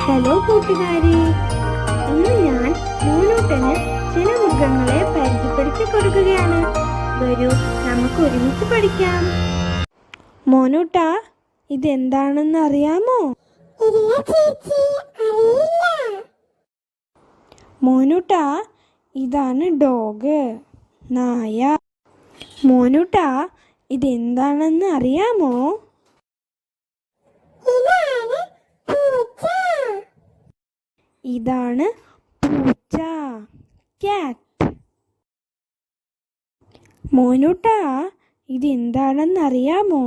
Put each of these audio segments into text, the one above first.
Hello കൂട്ടുകാരെ, ഇന്ന് ഞാൻ മോനൂട്ടന് ചില മൃഗങ്ങളെ പരിചയപ്പെടുത്തി കൊടുക്കുകയാണ്. വരൂ, നമുക്ക് ഒരുമിച്ച് പഠിക്കാം. മോനൂട്ട, ഇതെന്താണെന്ന് അറിയാമോ? മോനൂട്ട, ഇതാണ് ഡോഗ്, നായ. മോനൂട്ട, ഇതെന്താണെന്ന് അറിയാമോ? ഇതാണ് പൂച്ച, ക്യാറ്റ്. മോനൂട്ട, ഇതെന്താണെന്ന് അറിയാമോ?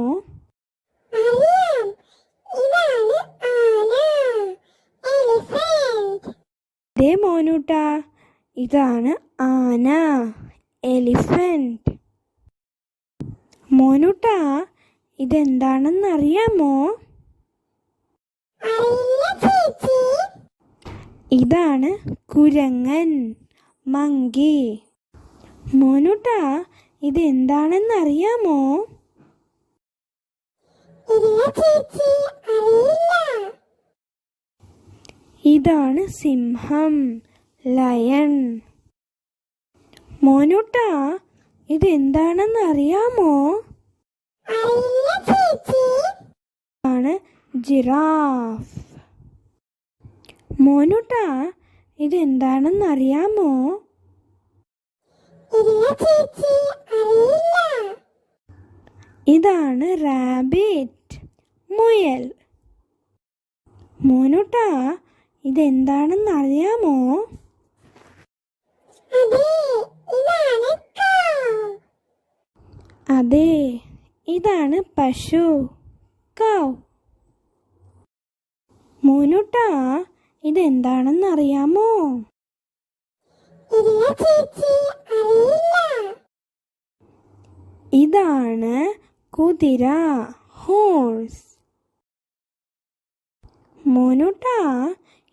ദേ മോനൂട്ട, ഇതാണ് ആന, എലിഫന്റ്. മോനൂട്ട, ഇതെന്താണെന്ന് അറിയാമോ? ഇതാണ് കുരങ്ങൻ, മങ്കി. മോനൂട്ട, ഇതെന്താണെന്ന് അറിയാമോ? ഇതാണ് സിംഹം, ലയൺ. മോനൂട്ട, ഇതെന്താണെന്ന് അറിയാമോ? ഇതാണ് ജിറാഫ്. മോനൂട്ട, ഇതെന്താണെന്ന് അറിയാമോ? ഇതാണ് റാബിറ്റ്, മുയൽ. മോനൂട്ട, ഇതെന്താണെന്ന് അറിയാമോ? അതെ, ഇതാണ് പശു, കൗ. മോനൂട്ട, ഇതെന്താണെന്ന് അറിയാമോ? ഇതാണ് കുതിര, ഹോഴ്സ്. മോനൂട്ട,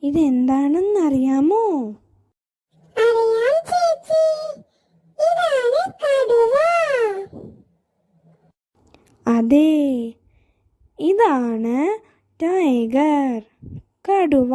ഇതെന്താണെന്ന് അറിയാമോ? അതെ, ഇതാണ് ടൈഗർ, കടുവ.